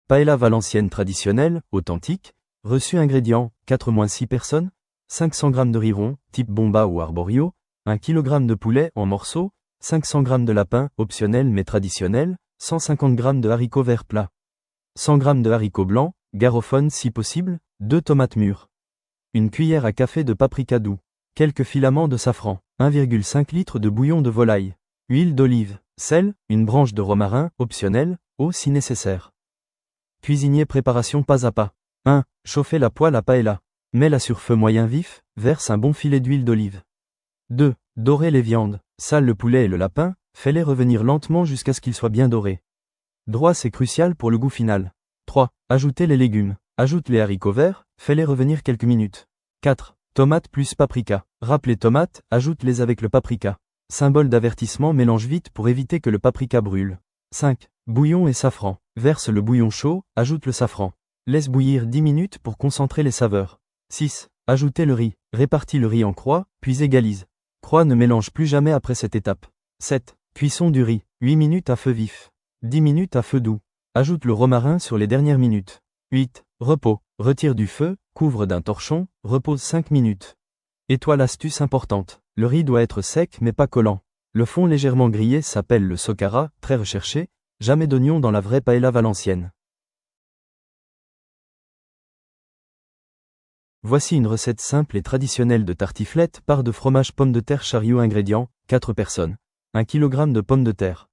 Paella valencienne traditionnelle, authentique. Reçu ingrédients, 4-6 personnes. 500 g de riz rond, type bomba ou arborio. 1 kg de poulet en morceaux. 500 g de lapin, optionnel mais traditionnel. 150 g de haricots verts plats. 100 g de haricots blancs, garofone si possible. 2 tomates mûres. Une cuillère à café de paprika doux. Quelques filaments de safran. 1,5 litre de bouillon de volaille. Huile d'olive. Sel, une branche de romarin, optionnel. Eau si nécessaire. Cuisinier préparation pas à pas. 1. Chauffer la poêle à paella. Mets-la sur feu moyen vif, verse un bon filet d'huile d'olive. 2. Dorer les viandes. Sale le poulet et le lapin, fais-les revenir lentement jusqu'à ce qu'ils soient bien dorés. Droit c'est crucial pour le goût final. 3. Ajouter les légumes. Ajoute les haricots verts, fais-les revenir quelques minutes. 4. Tomates plus paprika. Râpe les tomates, ajoute-les avec le paprika. Symbole d'avertissement, mélange vite pour éviter que le paprika brûle. 5. Bouillon et safran. Verse le bouillon chaud, ajoute le safran. Laisse bouillir 10 minutes pour concentrer les saveurs. 6. Ajoutez le riz. Répartis le riz en croix, puis égalise. Croix ne mélange plus jamais après cette étape. 7. Cuisson du riz. 8 minutes à feu vif. 10 minutes à feu doux. Ajoute le romarin sur les dernières minutes. 8. Repos. Retire du feu, couvre d'un torchon, repose 5 minutes. Étoile astuce importante. Le riz doit être sec mais pas collant. Le fond légèrement grillé s'appelle le socara, très recherché. Jamais d'oignon dans la vraie paella valencienne. Voici une recette simple et traditionnelle de tartiflette, part de fromage pomme de terre chariot. Ingrédients, 4 personnes. 1 kg de pommes de terre.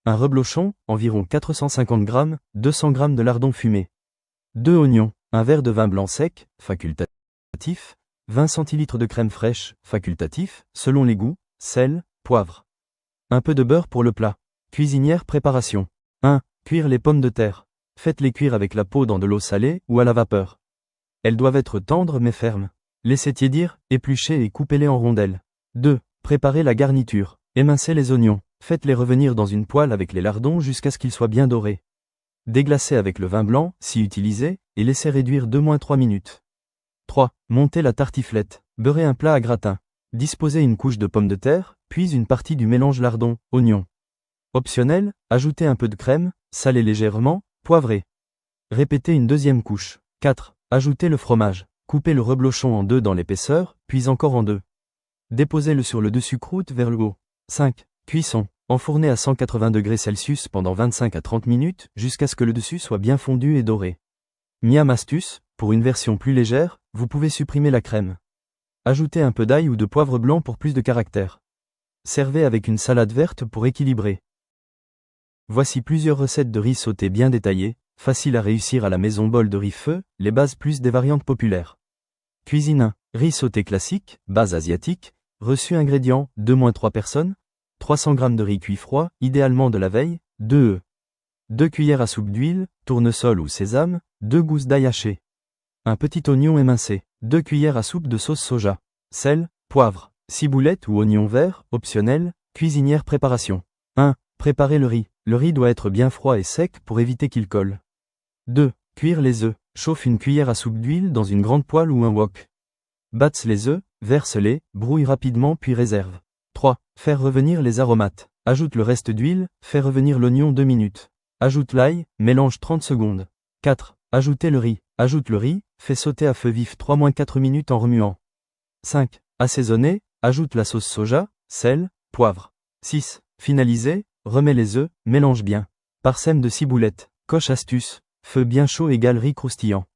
Un reblochon, environ 450 g, 200 g de lardons fumés. 2 oignons, un verre de vin blanc sec, facultatif. 20 cl de crème fraîche, facultatif, selon les goûts, sel, poivre. Un peu de beurre pour le plat. Cuisinière préparation. 1. Cuire les pommes de terre. Faites-les cuire avec la peau dans de l'eau salée ou à la vapeur. Elles doivent être tendres mais fermes. Laissez tiédir, épluchez et coupez-les en rondelles. 2. Préparez la garniture. Émincez les oignons. Faites-les revenir dans une poêle avec les lardons jusqu'à ce qu'ils soient bien dorés. Déglacez avec le vin blanc, si utilisé, et laissez réduire 2-3 minutes. 3. Montez la tartiflette. Beurrez un plat à gratin. Disposez une couche de pommes de terre, puis une partie du mélange lardon, oignon. Optionnel, ajoutez un peu de crème, salez légèrement, poivrez. Répétez une deuxième couche. 4. Ajoutez le fromage. Coupez le reblochon en 2 dans l'épaisseur, puis encore en 2. Déposez-le sur le dessus croûte vers le haut. 5. Cuisson. Enfournez à 180 degrés Celsius pendant 25 à 30 minutes, jusqu'à ce que le dessus soit bien fondu et doré. Miam astuce, pour une version plus légère, vous pouvez supprimer la crème. Ajoutez un peu d'ail ou de poivre blanc pour plus de caractère. Servez avec une salade verte pour équilibrer. Voici plusieurs recettes de riz sauté bien détaillées, faciles à réussir à la maison. Bol de riz feu, les bases plus des variantes populaires. Cuisine 1. Riz sauté classique, base asiatique. Reçu ingrédients, 2-3 personnes. 300 g de riz cuit froid, idéalement de la veille. 2 œufs. 2 cuillères à soupe d'huile, tournesol ou sésame. 2 gousses d'ail hachées. Un petit oignon émincé. 2 cuillères à soupe de sauce soja. Sel, poivre. Ciboulette ou oignon vert, optionnel. Cuisinière préparation. 1. Préparez le riz. Le riz doit être bien froid et sec pour éviter qu'il colle. 2. Cuire les œufs. Chauffe une cuillère à soupe d'huile dans une grande poêle ou un wok. Batte les œufs, verse-les, brouille rapidement puis réserve. 3. Faire revenir les aromates. Ajoute le reste d'huile, fais revenir l'oignon 2 minutes. Ajoute l'ail, mélange 30 secondes. 4. Ajoutez le riz. Ajoute le riz, fais sauter à feu vif 3-4 minutes en remuant. 5. Assaisonner, ajoute la sauce soja, sel, poivre. 6. Finaliser, remets les œufs, mélange bien. Parsème de ciboulette. Coche astuce. Feu bien chaud égale riz croustillant.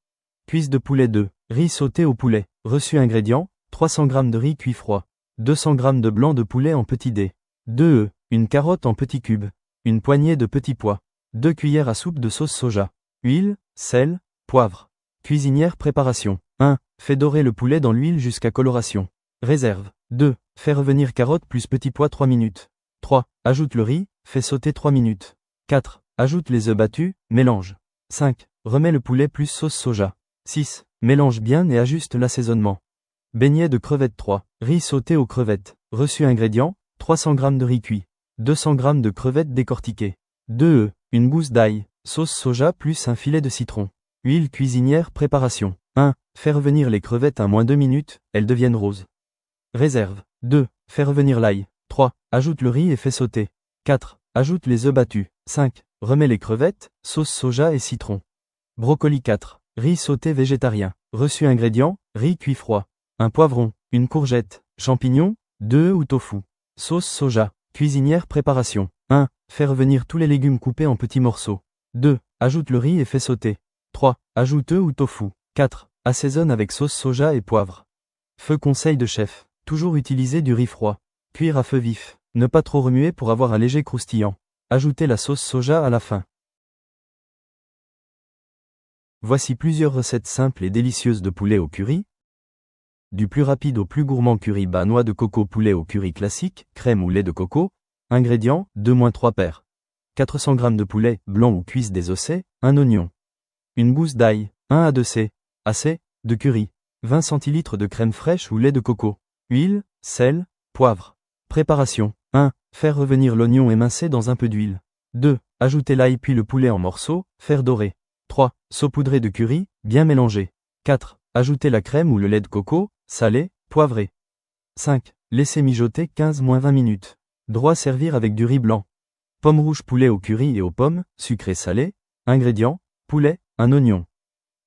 Cuisse de poulet 2. Riz sauté au poulet. Reçu ingrédients, 300 g de riz cuit froid. 200 g de blanc de poulet en petits dés. 2 œufs. Une carotte en petits cubes. Une poignée de petits pois. 2 cuillères à soupe de sauce soja. Huile, sel, poivre. Cuisinière préparation. 1. Fais dorer le poulet dans l'huile jusqu'à coloration. Réserve. 2. Fais revenir carottes plus petits pois 3 minutes. 3. Ajoute le riz, fais sauter 3 minutes. 4. Ajoute les œufs battus, mélange. 5. Remets le poulet plus sauce soja. 6. Mélange bien et ajuste l'assaisonnement. Beignets de crevettes 3. Riz sauté aux crevettes. Reçu ingrédients, 300 g de riz cuit. 200 g de crevettes décortiquées. 2 œufs. Une gousse d'ail. Sauce soja plus un filet de citron. Huile cuisinière préparation. 1. Fais revenir les crevettes à -2 minutes, elles deviennent roses. Réserve. 2. Fais revenir l'ail. 3. Ajoute le riz et fais sauter. 4. Ajoute les œufs battus. 5. Remets les crevettes, sauce soja et citron. Brocoli 4. Riz sauté végétarien. Reçu ingrédients, riz cuit froid. Un poivron, une courgette, champignons, 2 œufs ou tofu. Sauce soja. Cuisinière préparation. 1. Fais revenir tous les légumes coupés en petits morceaux. 2. Ajoute le riz et fais sauter. 3. Ajoute œufs ou tofu. 4. Assaisonne avec sauce soja et poivre. Feu conseil de chef. Toujours utiliser du riz froid. Cuire à feu vif. Ne pas trop remuer pour avoir un léger croustillant. Ajoutez la sauce soja à la fin. Voici plusieurs recettes simples et délicieuses de poulet au curry. Du plus rapide au plus gourmand curry bas noix de coco poulet au curry classique, crème ou lait de coco. Ingrédients, 2-3 paires. 400 g de poulet, blanc ou cuisse désossé, un oignon. Une gousse d'ail, 1 à 2 c. Assez, de curry. 20 cl de crème fraîche ou lait de coco. Huile, sel, poivre. Préparation. 1. Faire revenir l'oignon émincé dans un peu d'huile. 2. Ajouter l'ail puis le poulet en morceaux, faire dorer. 3. Saupoudrer de curry, bien mélanger. 4. Ajouter la crème ou le lait de coco, salé, poivré. 5. Laisser mijoter 15-20 minutes. Droit servir avec du riz blanc. Pommes rouges poulet au curry et aux pommes, sucré salé. Ingrédients, poulet, un oignon.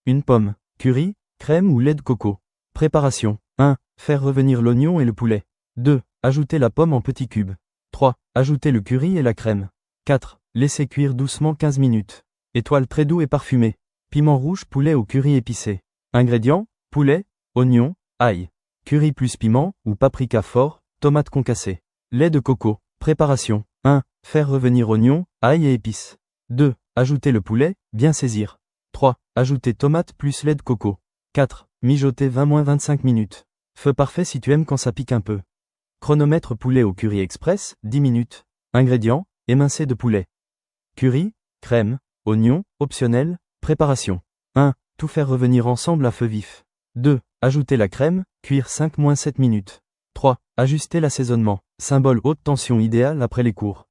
Une pomme, curry, crème ou lait de coco. Préparation. 1. Faire revenir l'oignon et le poulet. 2. Ajouter la pomme en petits cubes. 3. Ajouter le curry et la crème. 4. Laisser cuire doucement 15 minutes. Étoile très doux et parfumé. Piment rouge poulet au curry épicé. Ingrédients, poulet, oignon, ail. Curry plus piment ou paprika fort, tomate concassée. Lait de coco. Préparation. 1. Faire revenir oignon, ail et épices. 2. Ajouter le poulet, bien saisir. 3. Ajouter tomate plus lait de coco. 4. Mijoter 20-25 minutes. Feu parfait si tu aimes quand ça pique un peu. Chronomètre poulet au curry express, 10 minutes. Ingrédients, émincé de poulet. Curry, crème, oignon, optionnel, préparation. 1. Tout faire revenir ensemble à feu vif. 2. Ajouter la crème, cuire 5-7 minutes. 3. Ajuster l'assaisonnement. Symbole haute tension idéal après les cours.